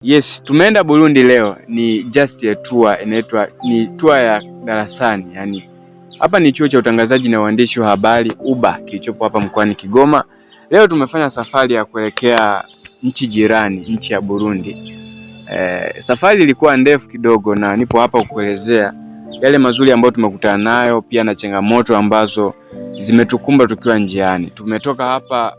Yes, tumeenda Burundi leo. Ni just a tour, inaitwa ni tour ya darasani. Yani hapa ni chuo cha utangazaji na uandishi wa habari UBA kilichopo hapa mkoani Kigoma. Leo tumefanya safari ya kuelekea nchi jirani, nchi ya Burundi. Safari ilikuwa ndefu kidogo na nipo hapa kukuelezea yale mazuri ambayo tumekutana nayo, pia na changamoto ambazo zimetukumba tukiwa njiani. Tumetoka hapa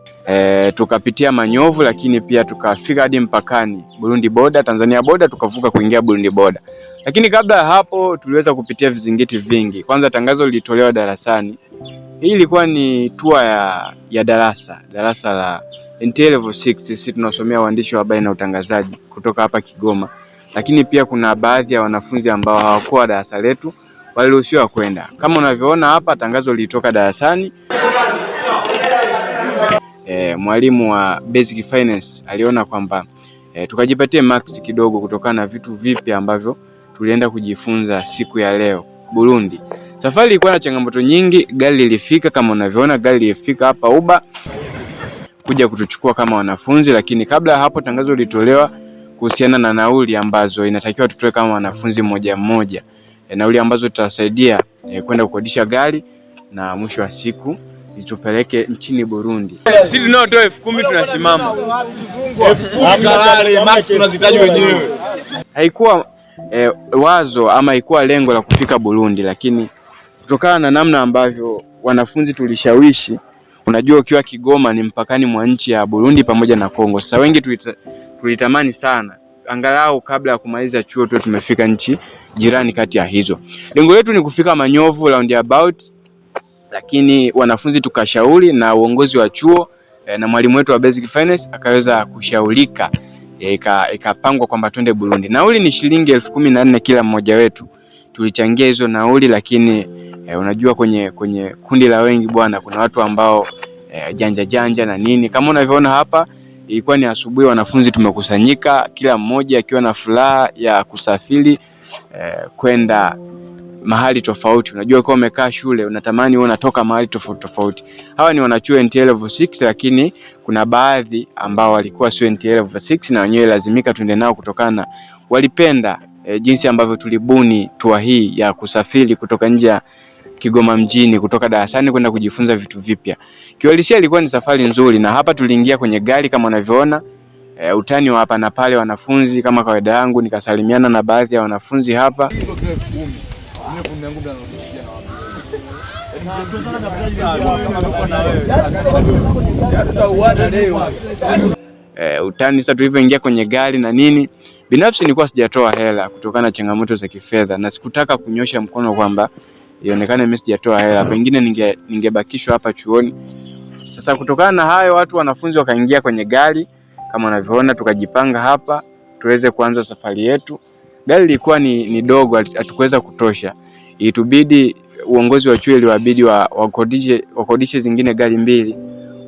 tukapitia Manyovu, lakini pia tukafika hadi mpakani Burundi border, Tanzania border, tukavuka kuingia Burundi border. Lakini kabla ya hapo tuliweza kupitia vizingiti vingi. Kwanza tangazo lilitolewa darasani. Hii ilikuwa ni tour ya darasa la NT level 6. Sisi tunasomea uandishi wa habari na utangazaji kutoka hapa Kigoma. Lakini pia kuna baadhi ya wanafunzi ambao hawakuwa darasa letu waliruhusiwa kwenda. Kama unavyoona hapa tangazo lilitoka darasani. Mwalimu wa Basic Finance aliona kwamba tukajipatie max kidogo kutokana na vitu vipi ambavyo tulienda kujifunza siku ya leo Burundi. Safari ilikuwa na changamoto nyingi. Gari lilifika, kama unavyoona gari lilifika hapa UBA kuja kutuchukua kama wanafunzi, lakini kabla ya hapo tangazo lilitolewa kuhusiana na nauli ambazo inatakiwa tutoe kama wanafunzi mmoja mmoja. Nauli ambazo tutasaidia kwenda kukodisha gari na mwisho wa siku itupeleke nchini Burundi. Sisi tunaotoa 10,000 tunasimama. 10,000 tunazitaji wenyewe. Haikuwa wazo ama haikuwa lengo la kufika Burundi, lakini kutokana na namna ambavyo wanafunzi tulishawishi, unajua ukiwa Kigoma ni mpakani mwa nchi ya Burundi pamoja na Kongo. Sasa wengi tulitamani sana angalau kabla ya kumaliza chuo tu tumefika nchi jirani kati ya hizo. Lengo letu ni kufika Manyovu roundabout, lakini wanafunzi tukashauri na uongozi wa chuo na mwalimu wetu wa Basic Finance akaweza kushaurika, ikapangwa kwamba twende Burundi. Nauli ni shilingi 14,000 kila mmoja wetu. Tulichangia hizo nauli, lakini unajua kwenye kundi la wengi bwana, kuna watu ambao janja na nini. Kama unavyoona hapa, ilikuwa ni asubuhi, wanafunzi tumekusanyika kila mmoja akiwa na furaha ya kusafiri kwenda mahali tofauti. Unajua kwa umekaa shule unatamani wewe unatoka mahali tofauti. Hawa ni wanachuo NT level 6, lakini kuna baadhi ambao walikuwa sio NT level 6 na wenyewe lazimika tuende nao kutokana walipenda jinsi ambavyo tulibuni tour hii ya kusafiri kutoka nje ya Kigoma mjini, kutoka darasani kwenda kujifunza vitu vipya. Kiuhalisia ilikuwa ni safari nzuri, na hapa tuliingia kwenye gari kama unavyoona, utani wa hapa na pale wanafunzi. Kama kawaida yangu nikasalimiana na baadhi ya wanafunzi hapa. Utani sasa tulivyoingia kwenye gari na nini. Binafsi nilikuwa sijatoa hela kutokana na changamoto za kifedha, na sikutaka kunyosha mkono kwamba ionekane mimi sijatoa hela, pengine ningebakishwa hapa chuoni. Sasa kutokana na hayo wanafunzi wakaingia kwenye gari kama unavyoona, tukajipanga hapa tuweze kuanza safari yetu. Gari lilikuwa ni dogo, hatukuweza kutosha. Itubidi uongozi wa chuo iliwabidi wakodishe zingine gari mbili.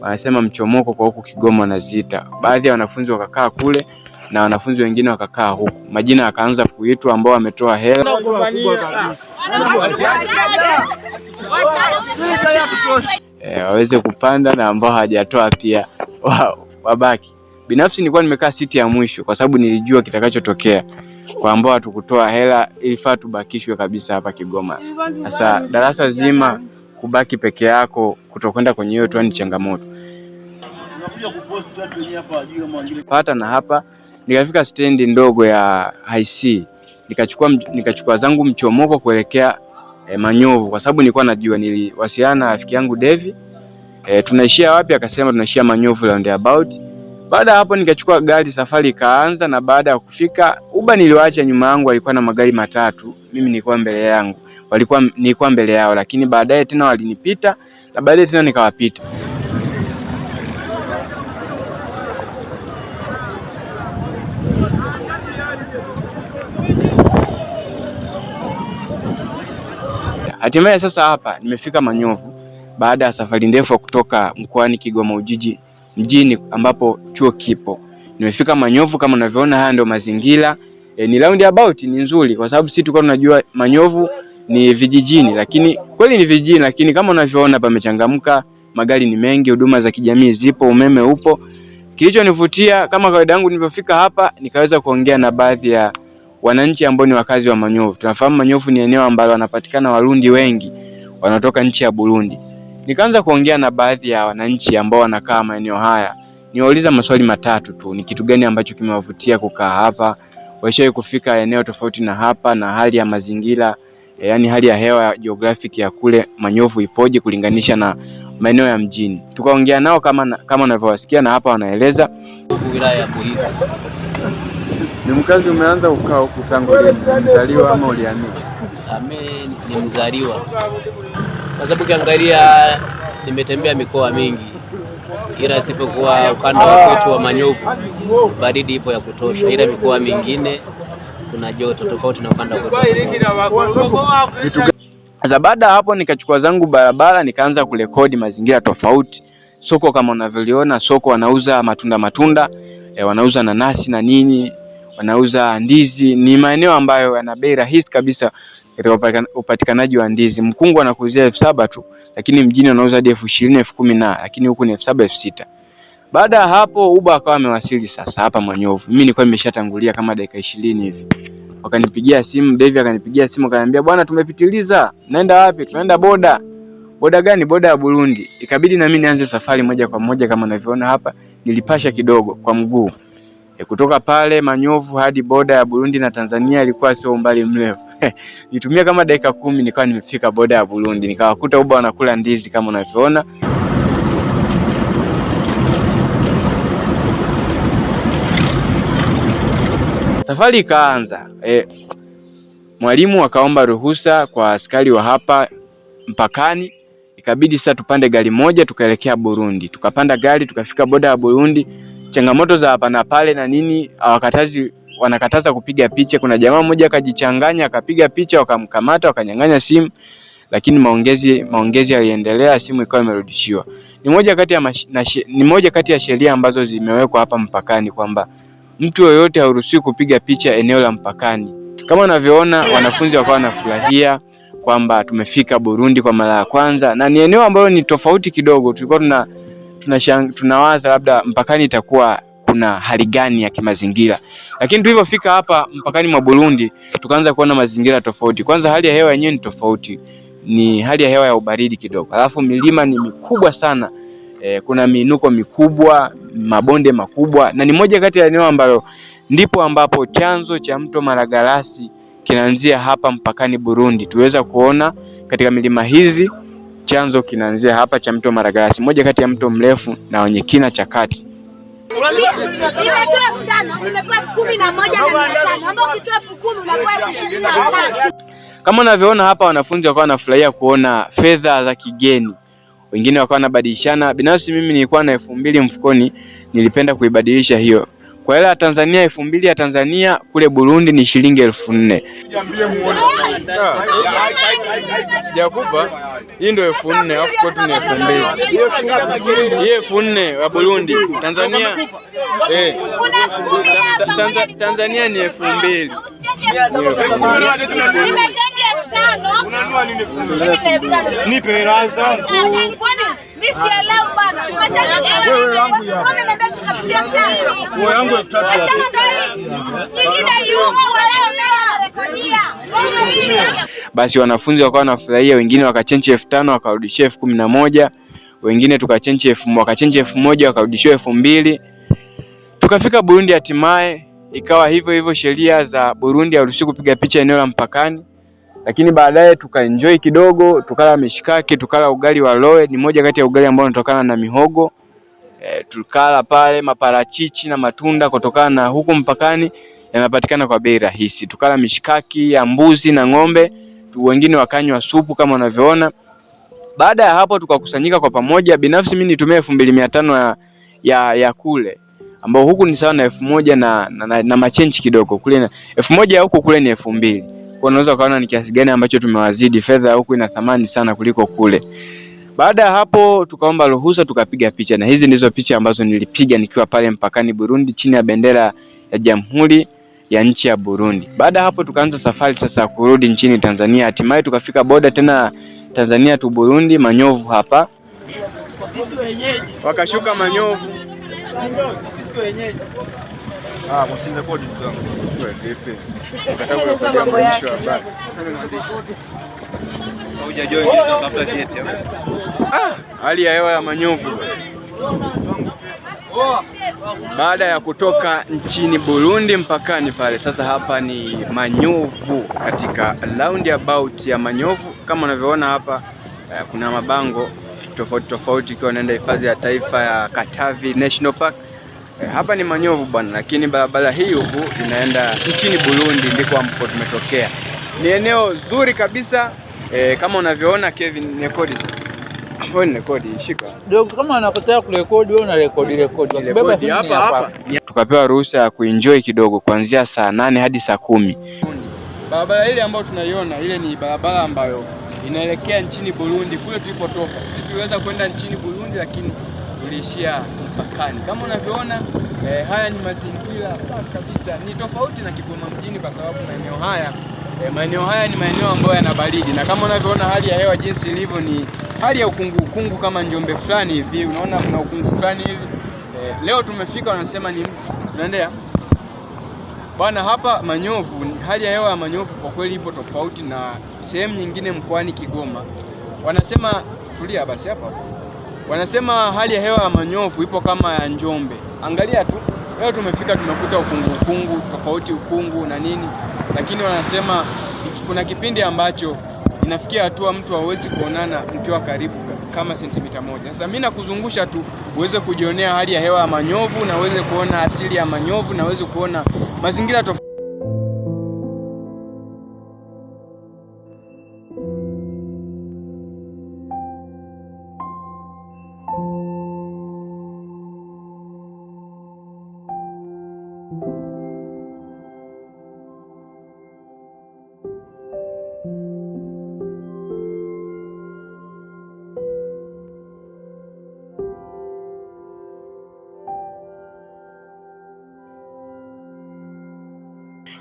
Wanasema mchomoko kwa huku Kigoma wanaziita. Baadhi ya wanafunzi wakakaa kule na wanafunzi wengine wakakaa huku. Majina yakaanza kuitwa ambao wametoa hela waweze kupanda, na ambao hawajatoa pia wabaki. Binafsi nilikuwa nimekaa siti ya mwisho kwa sababu nilijua kitakachotokea. Kwa ambao hatukutoa hela ilifaa tubakishwe kabisa hapa Kigoma. Sasa darasa zima kubaki peke yako kutokwenda kwenye hiyo tu ni changamoto. Pata na hapa nikafika stendi ndogo ya IC, nikachukua zangu mchomoko kuelekea Manyovu, kwa sababu nilikuwa najua, niliwasiliana na rafiki yangu Devi, tunaishia wapi, akasema tunaishia Manyovu roundabout. Baada hapo nikachukua gari, safari ikaanza. Na baada ya kufika UBA niliwaacha nyuma yangu, walikuwa na magari matatu, mimi nilikuwa mbele yao, lakini baadaye tena walinipita na baadaye tena nikawapita. Hatimaye sasa hapa nimefika Manyovu baada ya safari ndefu kutoka mkoani Kigoma Ujiji mjini ambapo chuo kipo. Nimefika Manyovu kama unavyoona, haya ndio mazingira. Ni roundabout, ni nzuri kwa sababu sisi tulikuwa tunajua Manyovu ni vijijini, lakini kweli ni vijijini, lakini kama unavyoona pamechangamka, magari ni mengi, huduma za kijamii zipo, umeme upo. Kilichonivutia, kama kawaida yangu nilipofika hapa, nikaweza kuongea na baadhi ya wananchi ambao ni wakazi wa Manyovu. Tunafahamu Manyovu ni eneo ambalo wanapatikana Warundi wengi wanatoka nchi ya Burundi. Nikaanza kuongea na baadhi ya wananchi ambao wanakaa maeneo haya. Niwauliza maswali matatu tu, ni kitu gani ambacho kimewavutia kukaa hapa? Waishawahi kufika eneo tofauti na hapa, na hali ya mazingira, yani hali ya hewa ya geographic ya kule Manyovu ipoje kulinganisha na maeneo ya mjini. Tukaongea nao kama unavyowasikia, na hapa wanaeleza. Wilaya ya Buhiga. Ni mkazi umeanza ukao kutangu lini? Mzaliwa ama ulihamia? Mimi ni mzaliwa. Kwa sababu ukiangalia nimetembea mikoa mingi, ila isipokuwa ukanda wetu wa Manyovu baridi ipo ya kutosha, ila mikoa mingine kuna joto tofauti na ukanda wetu. Sasa baada hapo nikachukua zangu barabara, nikaanza kurekodi mazingira tofauti. Soko kama unavyoliona, soko wanauza matunda, wanauza nanasi na nini, wanauza ndizi. Ni maeneo ambayo yana bei rahisi kabisa katika upatikanaji wa ndizi. Mkungu anakuuzia 7,000 tu, lakini mjini wanauza hadi 20,000, 10,000, lakini huku ni 7,000, 6,000. Baada ya hapo Uber akawa amewasili sasa hapa Manyovu. Mimi nilikuwa nimeshatangulia kama dakika 20 hivi. Wakanipigia simu, Devi akanipigia simu akaniambia, bwana tumepitiliza. Naenda wapi? Tunaenda boda. Boda gani? Boda ya Burundi. Ikabidi na mimi nianze safari moja kwa moja kama unavyoona hapa. Nilipasha kidogo kwa mguu. Kutoka pale Manyovu hadi boda ya Burundi na Tanzania ilikuwa sio umbali mrefu. Nitumia kama dakika 10 nikawa nimefika boda ya Burundi. Nikawakuta Uber wanakula ndizi kama unavyoona. Safari ikaanza. Mwalimu akaomba ruhusa kwa askari wa hapa mpakani. Ikabidi sasa tupande gari moja tukaelekea Burundi. Tukapanda gari tukafika boda ya Burundi. Changamoto za hapa na pale na nini, wanakataza kupiga picha. Kuna jamaa mmoja akajichanganya akapiga picha, wakamkamata, wakanyang'anya simu, lakini maongezi yaliendelea, simu ikawa imerudishiwa. Ni moja kati ya sheria ambazo zimewekwa hapa mpakani kwamba mtu yoyote haruhusiwi kupiga picha eneo la mpakani. Kama unavyoona wanafunzi wakawa wanafurahia kwamba tumefika Burundi kwa mara ya kwanza, na ni eneo ambalo ni tofauti kidogo. Tulikuwa tunawaza labda mpakani itakuwa kuna hali gani ya kimazingira, lakini tulipofika hapa mpakani mwa Burundi tukaanza kuona mazingira tofauti. Kwanza hali ya hewa yenyewe ni tofauti, ni hali ya hewa ya ubaridi kidogo, alafu milima ni mikubwa sana. Kuna miinuko mikubwa, mabonde makubwa, na ni moja kati ya eneo ambalo ndipo ambapo chanzo cha mto Malagarasi kinaanzia hapa mpakani Burundi. Tuweza kuona katika milima hizi chanzo kinaanzia hapa cha mto Malagarasi, moja kati ya mto mrefu na wenye kina cha kati. Kama unavyoona hapa wanafunzi wakawa wanafurahia kuona fedha za kigeni. Wengine wakawa wanabadilishana. Binafsi mimi nilikuwa na 2,000 mfukoni, nilipenda kuibadilisha hiyo kwa hela ya Tanzania. 2,000 ya Tanzania kule Burundi ni shilingi 4,000. Sijakupa. Hii ndio 4,000, alafu kwetu ni 2,000. Hii 4,000 wa Burundi. Tanzania Tanzania ni 2,000. Nipe hela zangu. Basi wanafunzi wakawa wanafurahia, wengine wakachenji 5,000 wakarudishia 11,000, wengine tukachenji 1,000 wakarudishia 2,000. Tukafika Burundi hatimaye, ikawa hivyo sheria za Burundi haruhusiwi kupiga picha eneo la mpakani. Lakini baadaye tukaenjoy kidogo, tukala mishikaki, tukala ugali wa loe, ni moja kati ya ugali ambao unatokana na mihogo. Tukala pale maparachichi na matunda kutokana na huku mpakani yanapatikana kwa bei rahisi. Tukala mishikaki ya mbuzi na ng'ombe, wengine wakanywa supu kama unavyoona. Baada ya hapo tukakusanyika kwa pamoja. Binafsi mimi nitumia 2,500 ya kule, ambao huku ni sawa na 1,000 na machenji kidogo. Kule na 1,000 huku, kule ni 2,000. Kwa unaweza kuona ni kiasi gani ambacho tumewazidi. Fedha huku ina thamani sana kuliko kule. Baada ya hapo tukaomba ruhusa tukapiga picha, na hizi ndizo picha ambazo nilipiga nikiwa pale mpakani Burundi chini ya bendera ya Jamhuri ya nchi ya Burundi. Baada ya hapo tukaanza safari sasa kurudi nchini Tanzania. Hatimaye tukafika boda tena Tanzania tu Burundi, Manyovu hapa. Wakashuka Manyovu. Sisi wenyeji. Msirekodi ndugu yangu. Wewe vipi? Mkataba wa mwandishi wa habari. Haujajoin tafuta jeti hapo. Hali ya hewa ya manyovu. Baada ya kutoka nchini Burundi mpakani pale, sasa hapa ni Manyovu, katika roundabout ya Manyovu. Kama unavyoona hapa kuna mabango tofauti tofauti ikiwa naenda hifadhi ya taifa ya Katavi National Park. Hapa ni Manyovu bwana, lakini barabara hii huku inaenda nchini Burundi, ndiko ambapo tumetokea. Ni eneo zuri kabisa kama unavyoona. Kevin, rekodi sasa. Wewe ni rekodi, shika. Ndio kama anakotaka kurekodi wewe una rekodi. Ukibeba hapa. Tukapewa ruhusa ya kuenjoy kidogo kuanzia saa 8 hadi saa 10. Barabara ile ambayo tunaiona ile ni barabara ambayo inaelekea nchini Burundi kule tulipotoka. Sisi tuliweza kwenda nchini Burundi lakini tuliishia mpakani. Kama unavyoona haya ni mazingira safi kabisa. Ni tofauti na Kigoma mjini kwa sababu maeneo haya ni maeneo ambayo yana baridi, na kama unavyoona hali ya hewa jinsi ilivyo ni hali ya ukungu kama Njombe fulani hivi. Unaona kuna ukungu fulani hivi. Leo tumefika, wanasema ni tunaendea bwana hapa Manyovu. Hali ya hewa ya Manyovu kwa kweli ipo tofauti na sehemu nyingine mkoani Kigoma. Wanasema tulia basi hapa. Wanasema hali ya hewa ya Manyovu ipo kama ya Njombe. Angalia tu. Leo tumefika tumekuta ukungu tofauti, ukungu na nini. Lakini wanasema kuna kipindi ambacho inafikia hatua mtu hawezi kuonana mkiwa karibu kama sentimita 1. Sasa mimi nakuzungusha tu uweze kujionea hali ya hewa ya Manyovu na uweze kuona asili ya Manyovu na uweze kuona mazingira tofauti.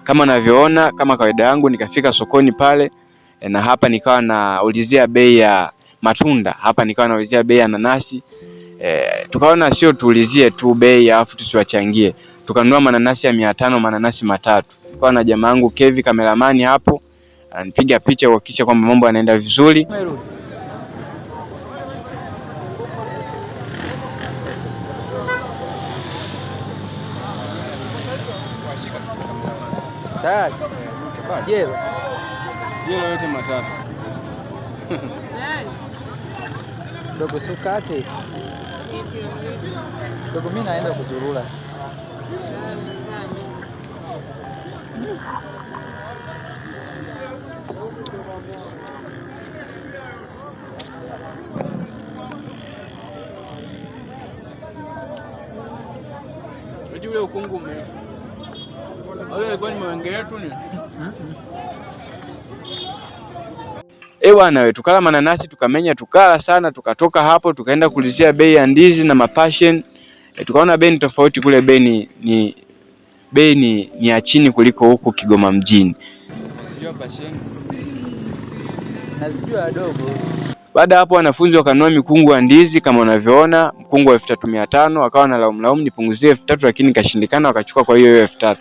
Kama unavyoona, kama kawaida yangu nikafika sokoni pale na hapa nikawa naulizia bei ya matunda. Hapa nikawa naulizia bei ya nanasi. Tukaona sio tuulizie tu bei alafu tusiwachangie. Tukanunua mananasi ya 500, mananasi 3. Nikawa na jamaa yangu Kevi kameramani hapo ananipiga picha kuhakikisha kwamba mambo yanaenda vizuri. Jelo yote 3. Dogo sukate. Dogo mimi naenda kuzurura. Ule ukungu umeisha. Wale walikuwa ni mawenge yetu ni. Bwana wewe, tukala mananasi tukamenya, tukala sana, tukatoka hapo tukaenda kulizia bei ya ndizi na mapassion. Tukaona bei ni tofauti kule, bei ni ya chini kuliko huko Kigoma mjini. Sio passion. Nasijua dogo. Baada hapo wanafunzi wakanunua mikungu ya ndizi kama unavyoona, mkungu wa 3500, wakawa na laumu nipunguzie 3000 lakini kashindikana, wakachukua kwa hiyo 3000.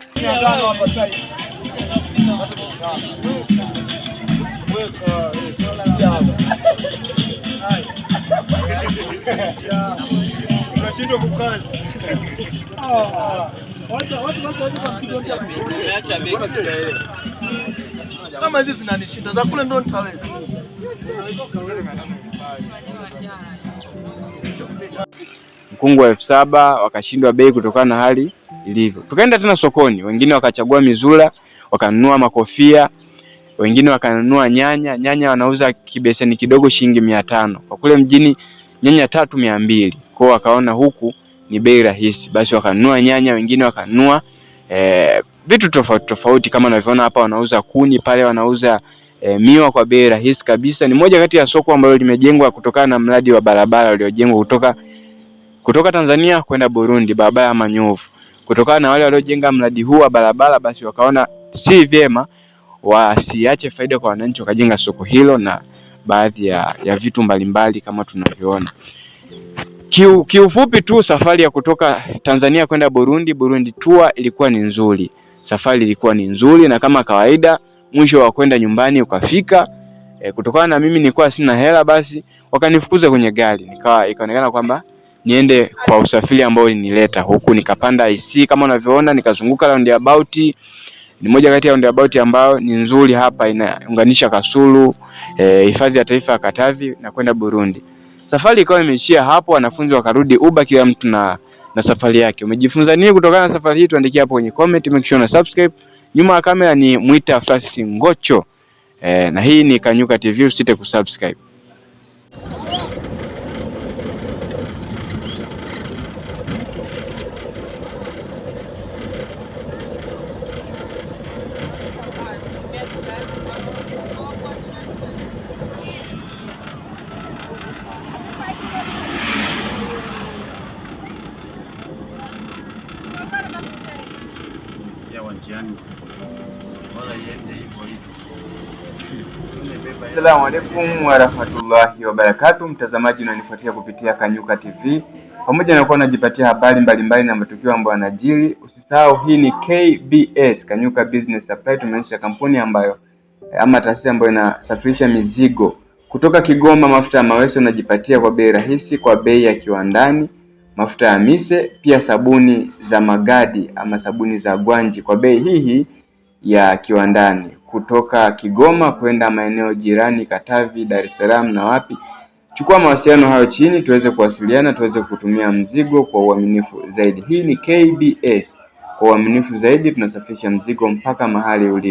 Unashindwa kukaa. Kama hizi zinanishinda za kule ndo nitaweza. Mkungu wa 7000 wakashindwa bei kutokana na hali ilivyo. Tukaenda tena sokoni, wengine wakachagua mizula, wakanunua makofia, wengine wakanunua nyanya wanauza kibeseni kidogo shilingi 500. Kwa kule mjini nyanya 300-200. Kwa wakaona huku ni bei rahisi, basi wakanunua nyanya, wengine wakanunua vitu tofauti kama unavyoona hapa wanauza kuni pale, wanauza miwa kwa bei rahisi kabisa. Ni moja kati ya soko ambalo limejengwa kutokana na mradi wa barabara uliojengwa kutoka Tanzania kwenda Burundi, barabara ya Manyovu. Kutokana na wale waliojenga mradi huu wa barabara, basi wakaona si vyema wasiache faida kwa wananchi, wakajenga soko hilo na baadhi ya vitu mbalimbali kama tunavyoona. Kiufupi tu safari ya kutoka Tanzania kwenda Burundi tour ilikuwa ni nzuri. Safari ilikuwa ni nzuri na kama kawaida mwisho wa kwenda nyumbani ukafika. Kutokana na mimi nilikuwa sina hela, basi wakanifukuza kwenye gari. Ikaonekana kwamba niende kwa usafiri ambao ulinileta huku, nikapanda IC kama unavyoona, nikazunguka roundabout. Ni moja kati ya roundabout ambao ni nzuri hapa, inaunganisha Kasulu, hifadhi ya taifa ya Katavi na kwenda Burundi. Safari ikawa imeishia hapo, wanafunzi wakarudi Uber, kila mtu na safari yake. Umejifunza nini kutokana na safari hii? Tuandikie hapo kwenye comment, make sure na subscribe. Nyuma ya kamera ni Mwita Francis Ngocho. Na hii ni Kanyuka TV, usite kusubscribe. Assalamu alaikum warahmatullahi wabarakatuh, mtazamaji unanifuatia kupitia Kanyuka TV. Pamoja na kuwa unajipatia habari mbalimbali na matukio ambayo yanajiri, usisahau hii ni KBS, Kanyuka Business Supply. Tumeanzisha kampuni ambayo ama taasisi ambayo inasafirisha mizigo kutoka Kigoma. Mafuta ya mawese unajipatia kwa bei rahisi, kwa bei ya kiwandani. Mafuta ya mise, pia sabuni za magadi ama sabuni za gwanji kwa bei hii ya kiwandani, kutoka Kigoma kwenda maeneo jirani Katavi, Dar es Salaam na wapi. Chukua mawasiliano hayo chini tuweze kuwasiliana, tuweze kutumia mzigo kwa uaminifu zaidi. Hii ni KBS, kwa uaminifu zaidi tunasafirisha mzigo mpaka mahali ulipo.